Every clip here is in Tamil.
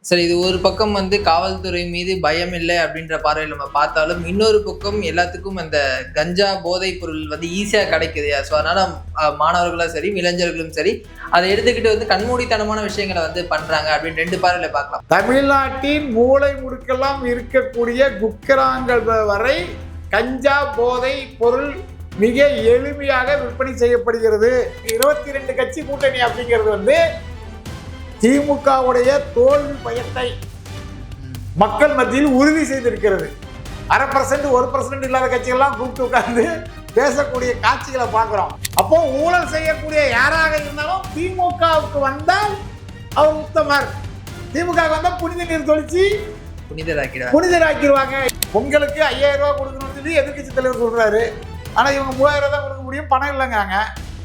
சரி, இது ஒரு பக்கம் காவல்துறை மீது பயம் இல்லை அப்படின்ற பார்வையில நம்ம பார்த்தாலும், இன்னொரு பக்கம் எல்லாத்துக்கும் அந்த கஞ்சா போதைப் பொருள் ஈஸியா கிடைக்குது. ஸோ அதனால மாணவர்களும் சரி, இளைஞர்களும் சரி, அத எடுத்துக்கிட்டு கண்மூடித்தனமான விஷயங்கள பண்றாங்க அப்படின்னு 2 பார்வையில பார்க்கலாம். தமிழ்நாட்டின் மூலை முடுக்கெல்லாம் இருக்கக்கூடிய குக்கிராங்கள் வரை கஞ்சா போதை பொருள் மிக எளிமையாக விற்பனை செய்யப்படுகிறது. 22 கட்சி கூட்டணி அப்படிங்கிறது திமுகவுடைய தோல்வி பயத்தை மக்கள் மத்தியில் உறுதி செய்திருக்கிறது. 0.5% 1% இல்லாத கட்சிகள்லாம் கூப்பிட்டு உட்கார்ந்து பேசக்கூடிய காட்சிகளை பார்க்கிறோம். அப்போ ஊழல் செய்யக்கூடிய யாராக இருந்தாலும் திமுகவுக்கு வந்தால் அவர் உத்தமர், திமுக வந்தால் புனித நீர் தொழிச்சு புனிதராக்கிடுவாங்க. பொங்கலுக்கு 5000 ரூபாய் கொடுக்கணும்னு சொல்லி எதிர்கட்சி தலைவர் சொல்றாரு. ஆனா இவங்க 3000 தான் கொடுக்க முடியும், பணம் இல்லைங்காங்க.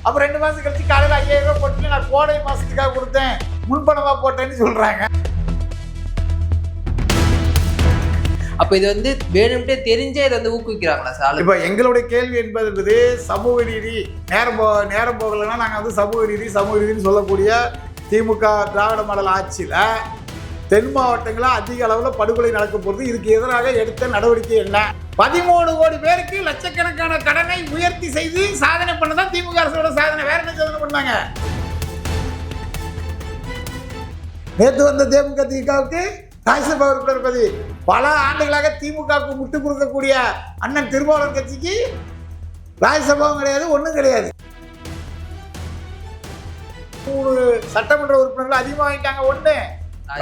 அப்ப 2 மாசம் கழிச்சு காலையில் 5000 ரூபாய் போட்டு நான் கோடை மாசத்துக்காக கொடுத்தேன், முன்பணமா போட்டேன்னு சொல்றாங்க. அப்ப இது வேணும்ட்டே தெரிஞ்சே இதை ஊக்குவிக்கிறாங்களா சார்? இப்ப எங்களுடைய கேள்வி என்பது சமூக நீதி. நேரம் போகலைன்னா நாங்க சமூக நீதினு சொல்லக்கூடிய திமுக திராவிட மாடல் ஆட்சியில தென் மாவட்டங்களில் அதிக அளவில் படுகொலை நடக்க போகிறது. இதுக்கு எதிராக எடுத்த நடவடிக்கை என்ன? 13 கோடி பேருக்கு லட்சக்கணக்கான கடனை உயர்த்தி செய்து சாதனை பண்ணதான் திமுக அரசோட சாதனை. வேற என்ன சாதனை பண்ணாங்க? நேற்று வந்த தேமுதிகவுக்கு ராஜ்யசபா உறுப்பினர் பதவி, பல ஆண்டுகளாக திமுகவுக்கு முட்டு கொடுக்கக்கூடிய அண்ணன் திருமாவளவன் கட்சிக்கு ராஜ்யசபாவும் கிடையாது, ஒன்றும் கிடையாது. 3 சட்டமன்ற உறுப்பினர்கள் அதிகமாக வாங்கிட்டாங்க, 1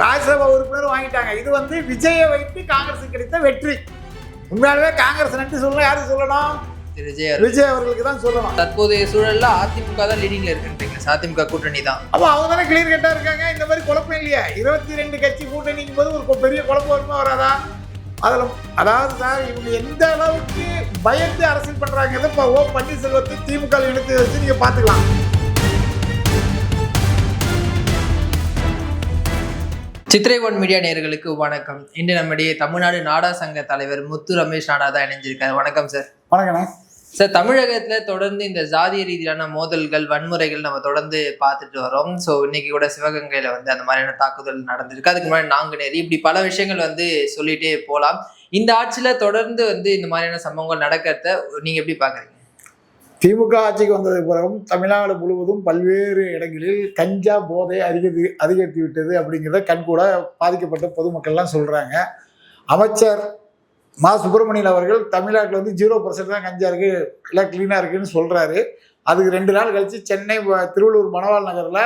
ராஜ்யசபா உறுப்பினர் வாங்கிட்டாங்க. இது விஜயை வைத்து காங்கிரஸ் கிடைத்த வெற்றி. உண்மையாலுமே காங்கிரஸ் நன்றி சொல்லணும். யாருக்கு சொல்லணும்? விஜய் அவர்களுக்கு தான் சொல்லணும். தற்போதைய சூழல்ல அதிமுக தான் லீடிங்ல இருக்குன்றீங்க. அதிமுக கூட்டணி தான். அப்போ அவங்க தானே கிளியர் கட்டா இருக்காங்க. இந்த மாதிரி குழப்பம் இல்லையா? 22 கட்சி கூட்டணிக்கும் போது ஒரு பெரிய குழப்பம் வருமா வராதா? அதில் அதாவது சார், இவங்க எந்த அளவுக்கு பயந்து அரசியல் பண்றாங்க. இப்போ ஓ பன்னீர்செல்வத்தை திமுக இணைத்து வச்சு நீங்க பாத்துக்கலாம். சித்திரை ஒன் மீடியா நேயர்களுக்கு வணக்கம். இன்று நம்முடைய தமிழ்நாடு நாடா சங்க தலைவர் முத்து ரமேஷ் நாடா தான் இணைஞ்சிருக்காரு. வணக்கம் சார். வணக்கம் சார். தமிழகத்துல தொடர்ந்து இந்த ஜாதிய ரீதியிலான மோதல்கள், வன்முறைகள் நம்ம தொடர்ந்து பார்த்துட்டு வரோம். ஸோ இன்னைக்கு கூட சிவகங்கையில அந்த மாதிரியான தாக்குதல் நடந்திருக்கு. அதுக்கு முன்னாடி நாங்குநேரி, இப்படி பல விஷயங்கள் சொல்லிட்டே போகலாம். இந்த ஆட்சியில தொடர்ந்து இந்த மாதிரியான சம்பவங்கள் நடக்கிறத நீங்க எப்படி பாக்குறீங்க? திமுக ஆட்சிக்கு வந்ததுக்கு பிறகும் தமிழ்நாடு முழுவதும் பல்வேறு இடங்களில் கஞ்சா போதை அதிகரித்து விட்டது அப்படிங்கிறத கண்கூட பாதிக்கப்பட்ட பொதுமக்கள்லாம் சொல்கிறாங்க. அமைச்சர் மா சுப்பிரமணியன் அவர்கள் தமிழ்நாட்டில் 0% தான் கஞ்சா இருக்குது, எல்லாம் க்ளீனாக இருக்குதுன்னு சொல்கிறாரு. அதுக்கு 2 நாள் கழித்து சென்னை திருவள்ளூர் மணவாள் நகரில்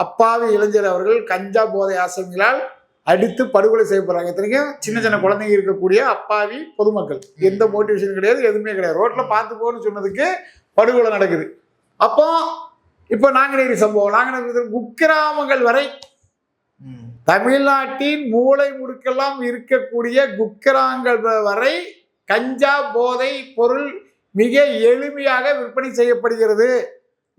அப்பாவி இளைஞர் அவர்கள் கஞ்சா போதை ஆசைகளால் அடித்து படுகொலை செய்யப்படுறாங்க. இத்தனைக்கும் சின்ன சின்ன குழந்தைங்க இருக்கக்கூடிய அப்பாவி பொதுமக்கள். எந்த மோட்டிவேஷன் கிடையாது, எதுவுமே கிடையாது. ரோட்டில் பார்த்து போன்னு சொன்னதுக்கு படுகொலை நடக்குது. அப்போ இப்போ நாங்குநேரி சம்பவம், நாங்குநேரி குக்கிராமங்கள் வரை தமிழ்நாட்டின் மூளை முடுக்கெல்லாம் இருக்கக்கூடிய குக்கிராமங்கள் வரை கஞ்சா போதை பொருள் மிக எளிமையாக விற்பனை செய்யப்படுகிறது.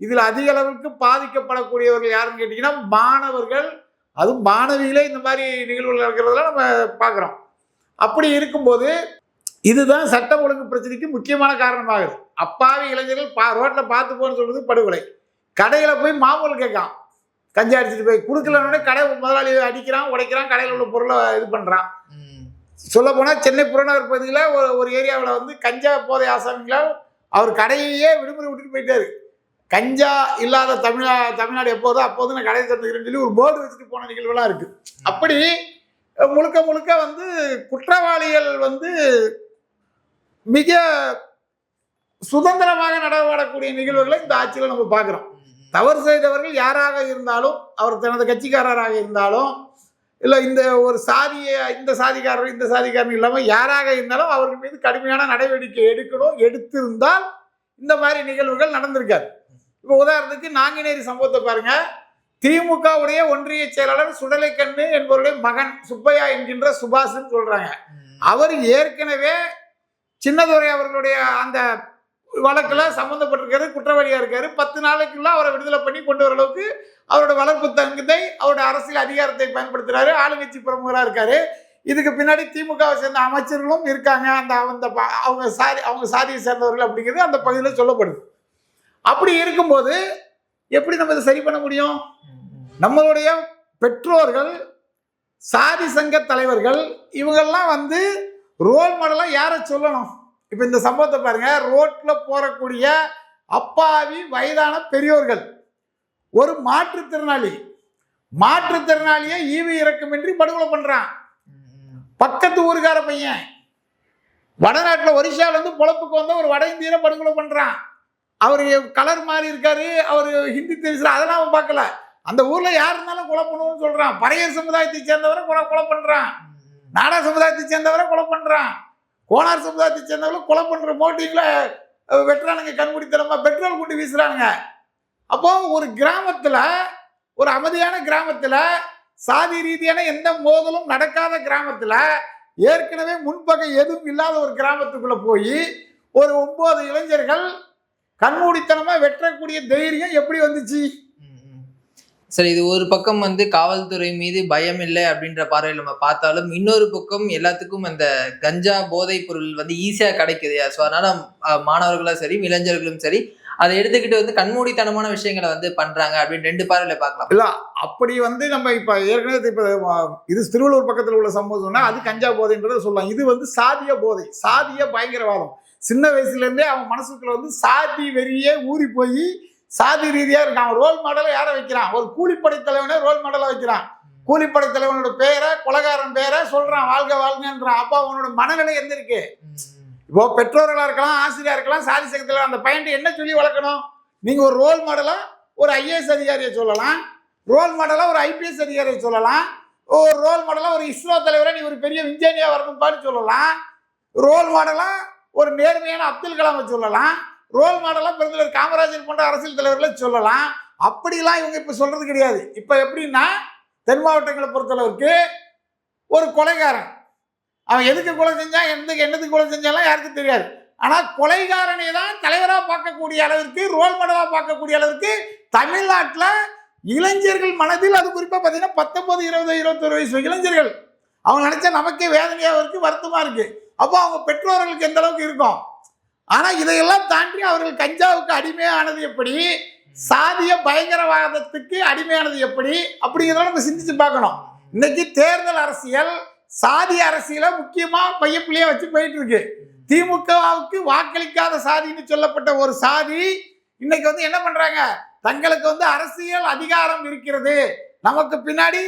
இதில் அதிக அளவுக்கு பாதிக்கப்படக்கூடியவர்கள் யாருன்னு கேட்டீங்கன்னா மாணவர்கள், அதுவும் மாணவிகளே இந்த மாதிரி நிகழ்வுகள் நடக்கிறதெல்லாம் நம்ம பார்க்குறோம். அப்படி இருக்கும்போது இதுதான் சட்டம் ஒழுங்கு பிரச்சனைக்கு முக்கியமான காரணமாகுது. அப்பாவி இளைஞர்கள் ரோட்டில் பார்த்து போன்னு சொல்றது படுகொலை. கடையில் போய் மாமூல் கேட்கான், கஞ்சா அடிச்சுட்டு போய் கொடுக்கலன்னு கடை முதலாளி அடிக்கிறான், உடைக்கிறான், கடையில் உள்ள பொருளை இது பண்ணுறான். சொல்ல போனால் சென்னை புறநகர் பகுதியில் ஒரு ஏரியாவில் கஞ்சா போதை ஆசாமிகளால் அவர் கடையே விடுமுறை விட்டுட்டு போயிட்டாரு. கஞ்சா இல்லாத தமிழ்நாடு எப்போதோ அப்போது நான் கடை திறந்துக்கிறேன்னு சொல்லி ஒரு போர்டு வச்சுட்டு போன நிகழ்வுலாம் இருக்குது. அப்படி முழுக்க முழுக்க குற்றவாளிகள் மிக சுதந்திரமாக நடமாடக்கூடிய நிகழ்வுகளை இந்த ஆட்சியில் நம்ம பார்க்குறோம். தவறு செய்தவர்கள் யாராக இருந்தாலும், அவர் தனது கட்சிக்காரராக இருந்தாலும், இல்லை இந்த ஒரு சாதியை இந்த சாதிக்காரன் இல்லாமல் யாராக இருந்தாலும் அவர்கள் மீது கடுமையான நடவடிக்கை எடுத்திருந்தால் இந்த மாதிரி நிகழ்வுகள் நடந்திருக்காது. இப்போ உதாரணத்துக்கு நாங்குநேரி சம்பவத்தை பாருங்க. திமுகவுடைய ஒன்றிய செயலாளர் சுடலைக்கண்ணு என்பவருடைய மகன் சுப்பையா என்கின்ற சுபாஷ்ன்னு சொல்றாங்க. அவர் ஏற்கனவே சின்னதுரை அவர்களுடைய அந்த வழக்கில் சம்மந்தப்பட்டிருக்காரு, குற்றவாளியாக இருக்காரு. 10 நாளைக்குள்ள அவரை விடுதலை பண்ணி கொண்டு வர அளவுக்கு அவரோட வளர்ப்பு தங்கத்தை, அவருடைய அரசியல் அதிகாரத்தை பயன்படுத்துறாரு. ஆளுங்கட்சி பிரமுகராக இருக்காரு. இதுக்கு பின்னாடி திமுகவை சேர்ந்த அமைச்சர்களும் இருக்காங்க. அவங்க சாதியை சேர்ந்தவர்கள் அப்படிங்கிறது அந்த பகுதியில் சொல்லப்படுது. அப்படி இருக்கும்போது எப்படி நம்ம இதை சரி பண்ண முடியும்? நம்மளுடைய பெற்றோர்கள் சாதி சங்க தலைவர்கள் இவங்கெல்லாம் வந்து ரோல் மாடலா யாரை சொல்லணும்? இப்ப இந்த சம்பவத்தை பாருங்க. ரோட்ல போறக்கூடிய அப்பாவி வயதான பெரியோர்கள், ஒரு மாற்றுத்திறனாளியை ஈவு இறக்கமின்றி படுகொலை பண்றான். பக்கத்து ஊருக்கார பையன் வடநாட்டுல ஒரிசால இருந்து பொழப்புக்கு வந்த ஒரு வட இந்தியரை படுகொலை பண்றான். அவரு கலர் மாறி இருக்காரு, அவரு ஹிந்தி தெரிஞ்சு, அதெல்லாம் அவன் பார்க்கல. அந்த ஊர்ல யார் இருந்தாலும் கொலை பண்ணுவோம்னு சொல்றான். பறையர் சமுதாயத்தை சேர்ந்தவரை கொலை பண்றான், நாடா சமுதாயத்தை சேர்ந்தவரை கொலை பண்றான், கோனார் சமுதாயத்தை சேர்ந்தவரை கொலை பண்ற மோட்டிங்ல வெட்டுறானுங்க. கண்மூடித்தனமா பெட்ரோல் கொண்டு வீசுறானுங்க. அப்போ ஒரு கிராமத்துல, ஒரு அமைதியான கிராமத்துல, சாதி ரீதியான எந்த மோதலும் நடக்காத கிராமத்துல, ஏற்கனவே முன்பகை எதுவும் இல்லாத ஒரு கிராமத்துக்குள்ள போய் ஒரு 9 இளைஞர்கள் கண்மூடித்தனமா வெட்டக்கூடிய தைரியம் எப்படி வந்துச்சு? சரி, இது ஒரு பக்கம் வந்து காவல்துறை மீது பயம் இல்லை அப்படின்ற பார்வையில் நம்ம பார்த்தாலும், இன்னொரு பக்கம் எல்லாத்துக்கும் அந்த கஞ்சா போதைப் பொருள் வந்து ஈஸியா கிடைக்குது. ஸோ அதனால மாணவர்களும் சரி, இளைஞர்களும் சரி, அதை எடுத்துக்கிட்டு வந்து கண்மூடித்தனமான விஷயங்களை வந்து பண்றாங்க அப்படின்னு 2 பார்வையில பார்க்கலாம். இல்ல, அப்படி வந்து நம்ம இப்ப ஏற்கனவே இது திருவள்ளூர் பக்கத்தில் உள்ள சம்பவம்னா அது கஞ்சா போதைன்றதை சொல்லலாம். இது வந்து சாதிய போதை, சாதிய பயங்கரவாதம். சின்ன வயசுல இருந்தே அவன் மனசுக்குள்ள வந்து சாதி வெறியே ஊறி போய் சாதி ரீதியா இருக்கான். ரோல் மாடலை யாரை வைக்கிறான்? ஒரு கூலிப்படை தலைவனே ரோல் மாடலா வைக்கிறான். கூலிப்படை தலைவனோட பேரை, கொலகாரன் பேரை சொல்றான், வாழ்க வாழ்கன்றான். அப்ப அவனோட மனநிலை எந்த இருக்கு? இப்போ பெற்றோர்களா இருக்கலாம், ஆசிரியரா இருக்கலாம், சாதி சங்கத்தில் அந்த பையன் என்ன சொல்லி வளர்க்கணும்? நீங்க ஒரு ரோல் மாடலா ஒரு IAS அதிகாரியை சொல்லலாம், ரோல் மாடலா ஒரு IPS அதிகாரியை சொல்லலாம், ஒரு ரோல் மாடலா ஒரு இஸ்ரோ தலைவரை நீ ஒரு பெரிய விஞ்ஞானியா வரணும்பான்னு சொல்லலாம், ரோல் மாடலா ஒரு நேர்மையான அப்துல் கலாமை சொல்லலாம், ரோல் மாடலா பெருந்தலைவர் காமராஜர் போன்ற அரசியல் தலைவர்களை சொல்லலாம். அப்படிலாம் இவங்க இப்ப சொல்றது கிடையாது. இப்ப எப்படின்னா, தென் மாவட்டங்களை பொறுத்தளவுக்கு ஒரு கொலைகாரன் அவன் எதுக்கு கொலை செஞ்சான், என்னதுக்கு கொலை செஞ்சாலும் யாருக்கும் தெரியாது. ஆனா கொலைகாரனை தான் தலைவரா பார்க்கக்கூடிய அளவிற்கு, ரோல் மாடலா பார்க்கக்கூடிய அளவிற்கு தமிழ்நாட்டில் இளைஞர்கள் மனதில், அது குறிப்பா பாத்தீங்கன்னா 19, 20, 21 வயசு இளைஞர்கள், அவங்க நினைச்சா நமக்கே வேதனையா இருக்கு, வருத்தமா இருக்கு. அப்போ அவங்க பெற்றோர்களுக்கு எந்த அளவுக்கு இருக்கும்? ஆனா இதையெல்லாம் தாண்டி அவர்கள் கஞ்சாவுக்கு அடிமையானது எப்படி, சாதிய பயங்கரவாதத்துக்கு அடிமையானது எப்படி அப்படிங்கிறத நம்ம சிந்திச்சு பார்க்கணும். இன்னைக்கு தேர்தல் அரசியல் சாதி அரசியலை முக்கியமா பையப்பிள்ளையா வச்சு போயிட்டு இருக்கு. திமுகவுக்கு வாக்களிக்காத சாதின்னு சொல்லப்பட்ட ஒரு சாதி இன்னைக்கு வந்து என்ன பண்றாங்க? தங்களுக்கு வந்து அரசியல் அதிகாரம் இருக்கிறது, நமக்கு பின்னாடி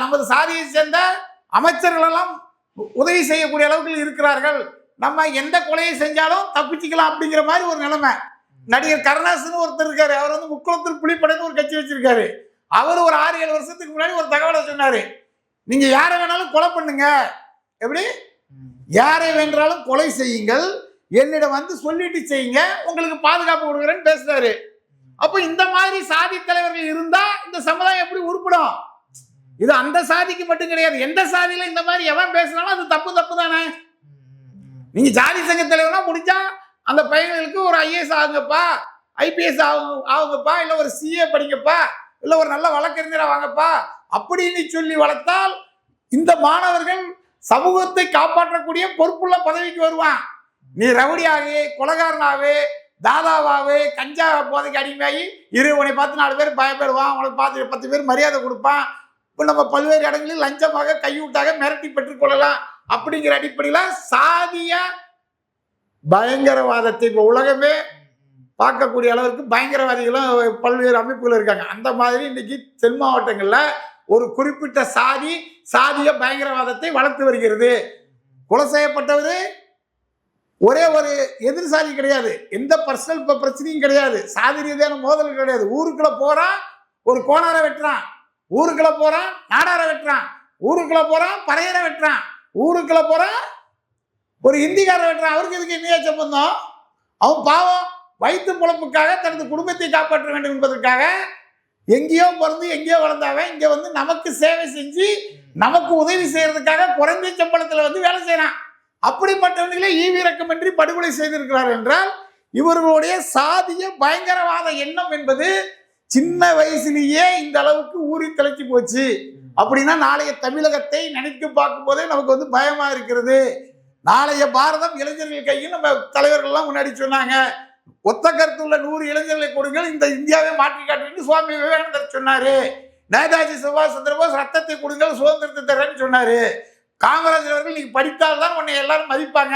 நமது சாதியை சேர்ந்த அமைச்சர்கள் எல்லாம் உதவி செய்யக்கூடிய அளவுக்கு இருக்கிறார்கள், நம்ம எந்த கொலையை செஞ்சாலும் தப்பிச்சுக்கலாம் அப்படிங்கிற மாதிரி ஒரு நிலைமை. நடிகர் கருணாசன் ஒருத்தர் இருக்காரு, அவர் வந்து முக்குளத்தூர் புலிப்படைன்னு ஒரு கட்சி வச்சிருக்காரு. அவர் ஒரு 6-7 வருஷத்துக்கு முன்னாடி ஒரு தகவலை சொன்னாரு, நீங்க யாரை வேணாலும் கொலை பண்ணுங்க, எப்படி யாரை வேண்டாலும் கொலை செய்யுங்கள், என்னிடம் வந்து சொல்லிட்டு செய்யுங்க, உங்களுக்கு பாதுகாப்பு கொடுக்குறேன்னு பேசுறாரு. அப்ப இந்த மாதிரி சாதி தலைவர்கள் இருந்தா இந்த சமுதாயம் எப்படி உருப்படும்? இது அந்த சாதிக்கு மட்டும் கிடையாது, எந்த சாதியில இந்த மாதிரி எவன் பேசினாலும் அது தப்பு தானே. நீங்க ஜாதி சங்க தலைவர்னா முடிஞ்சா அந்த பையன்களுக்கு ஒரு IAS ஆகுங்கப்பா, IPS ஆகுங்கப்பா, இல்ல ஒரு CA படிங்கப்பா, இல்ல ஒரு நல்ல வழக்கறிஞரா வாங்கப்பா அப்படின்னு சொல்லி வளர்த்தால் இந்த மாணவர்கள் சமூகத்தை காப்பாற்றக்கூடிய பொறுப்புள்ள பதவிக்கு வருவான். நீ ரவுடியாவே, கொலகாரனாவே, தாதாவாவே, கஞ்சா போதைக்கு அடிமையாகி உன்னை பார்த்து 4 பேர் பயப்படுவான், உனக்கு பார்த்து 10 பேர் மரியாதை கொடுப்பான். இப்போ நம்ம பல்வேறு இடங்களில் லஞ்சமாக கையூட்டாக மிரட்டி பெற்றுக்கொள்ளலாம் அப்படிங்கிற அடிப்படையில் சாதிய பயங்கரவாதத்தை இப்போ உலகமே பார்க்கக்கூடிய அளவுக்கு பயங்கரவாதிகளும் பல்வேறு அமைப்புகள் இருக்காங்க. அந்த மாதிரி இன்னைக்கு தென் மாவட்டங்களில் ஒரு குறிப்பிட்ட சாதிய பயங்கரவாதத்தை வளர்த்து வருகிறது. கொலை செய்யப்பட்டவர் ஒரே ஒரு எதிர் சாதி கிடையாது, எந்த பர்சனல் பிரச்சனையும் கிடையாது, சாதி ரீதியான மோதல் கிடையாது. ஊருக்குள்ள போறான் ஒரு கோணாரை வெட்டுறான், ஊருக்குள்ள போறான் நாடாரை வெட்டுறான், ஊருக்குள்ள போறான் பறையரை வெட்டுறான், ஊருக்குள்ள போறான் ஒரு இந்திக்கார வெட்டுறான். அவருக்கு எதுக்கு என்னையா சம்பந்தம்? அவன் பாவம் வயிற்று பொழப்புக்காக தனது குடும்பத்தை காப்பாற்ற வேண்டும் என்பதற்காக எங்கேயோ பிறந்து எங்கேயோ வளர்ந்தவன் இங்க வந்து நமக்கு சேவை செஞ்சு நமக்கு உதவி செய்யறதுக்காக குறைந்த சம்பளத்துல வந்து வேலை செய்யறான். அப்படிப்பட்டவர்களே ஈவிரக்கமின்றி படுகொலை செய்திருக்கிறார் என்றால் இவர்களுடைய சாதிய பயங்கரவாத எண்ணம் என்பது சின்ன வயசுலேயே இந்த அளவுக்கு ஊறி தலைச்சு போச்சு. அப்படின்னா நாளைய தமிழகத்தை நினைத்து பார்க்கும் போதே நமக்கு வந்து பயமா இருக்கிறது. நாளைய பாரதம் இளைஞர்கள் கையில் நம்ம தலைவர்கள்லாம் முன்னாடி சொன்னாங்க, ஒத்த கருத்துள்ள 100 இளைஞர்களை கொடுங்கள், இந்த இந்தியாவை மாற்றி காட்டுன்னு சுவாமி விவேகானந்தர் சொன்னாரு. நேதாஜி சுபாஷ் சந்திரபோஸ் ரத்தத்தை கொடுங்கள் சுதந்திரத்தை தரேன்னு சொன்னாரு. காமராஜர் அவர்கள் நீங்க படித்தால்தான் உன்னை எல்லாரும் மதிப்பாங்க.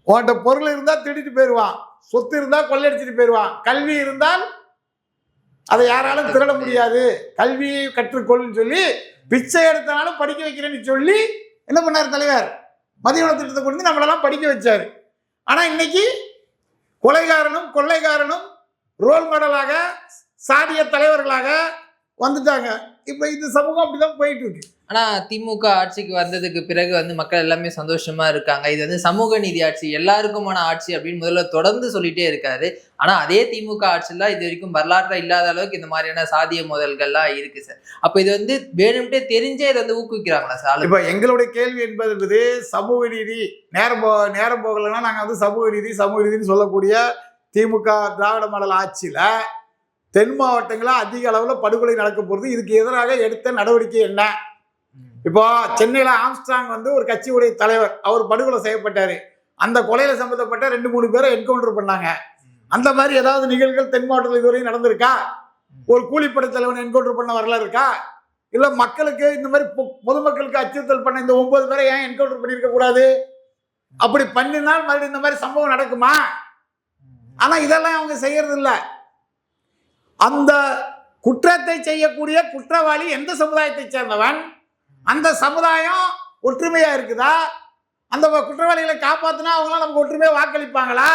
உன்கிட்ட பொருள் இருந்தா திருடிட்டு போயிடுவான், சொத்து இருந்தா கொள்ளையடிச்சிட்டு போயிடுவான், கல்வி இருந்தால் அதை யாராலும் திருட முடியாது, கல்வியை கற்றுக்கொள்ளுன்னு சொல்லி பிச்சை எடுத்தனாலும் படிக்க வைக்கிறேன்னு சொல்லி என்ன பண்ணார் தலைவர்? மதிய உணவு திட்டத்தை கொண்டு நம்மளெல்லாம் படிக்க வச்சாரு. ஆனா இன்னைக்கு கொலைகாரனும் கொள்ளைக்காரனும் ரோல் மாடலாக சாதிய தலைவர்களாக வந்துட்டாங்க. இப்ப இந்த சமூகம் அப்படிதான் போயிட்டு இருக்கு. ஆனா திமுக ஆட்சிக்கு வந்ததுக்கு பிறகு வந்து மக்கள் எல்லாமே சந்தோஷமா இருக்காங்க. இது வந்து சமூக நீதி ஆட்சி, எல்லாருக்குமான ஆட்சி அப்படின்னு முதல்ல தொடர்ந்து சொல்லிட்டே இருக்காரு. ஆனா அதே திமுக ஆட்சியெல்லாம் இது வரைக்கும் வரலாற்றை இல்லாத அளவுக்கு இந்த மாதிரியான சாதிய மோதல்கள்லாம் இருக்கு சார். அப்ப இது வந்து வேணும்ட்டே தெரிஞ்சே இதை வந்து ஊக்குவிக்கிறாங்களா சார்? இப்ப எங்களுடைய கேள்வி என்பது சமூக நீதி, நேரம் போகலன்னா நாங்க வந்து சமூக நீதினு சொல்லக்கூடிய திமுக திராவிட மாடல் ஆட்சியில தென் மாவட்டங்களில் அதிக அளவுல படுகொலை நடக்க போறது. இதுக்கு எதிராக எடுத்த நடவடிக்கை என்ன? இப்போ சென்னையில ஆம்ஸ்ட்ராங் வந்து ஒரு கட்சியுடைய தலைவர், அவர் படுகொலை செய்யப்பட்டாரு. அந்த கொலையில சம்பந்தப்பட்ட 2-3 பேரை என்கவுண்டர் பண்ணாங்க. அந்த மாதிரி ஏதாவது நிகழ்வுகள் தென் மாவட்டத்தில் இதுவரையும் நடந்திருக்கா? ஒரு கூலிப்படை தலைவன் என்கவுண்டர் பண்ண வரலாறு இருக்கா? இல்ல மக்களுக்கு இந்த மாதிரி பொதுமக்களுக்கு அச்சுறுத்தல் பண்ண இந்த 9 பேரை ஏன் என்கவுண்டர் பண்ணிருக்க கூடாது? அப்படி பண்ணினால் மறுபடியும் இந்த மாதிரி சம்பவம் நடக்குமா? ஆனா இதெல்லாம் அவங்க செய்யறது இல்ல. அந்த குற்றத்தை செய்யக்கூடிய குற்றவாளி எந்த சமுதாயத்தை சேர்ந்தவன், அந்த சமுதாயம் ஒற்றுமையா இருக்குதா, அந்த குற்றவாளிகளை காப்பாத்தினா அவங்களாம் நமக்கு ஒற்றுமையா வாக்களிப்பாங்களா,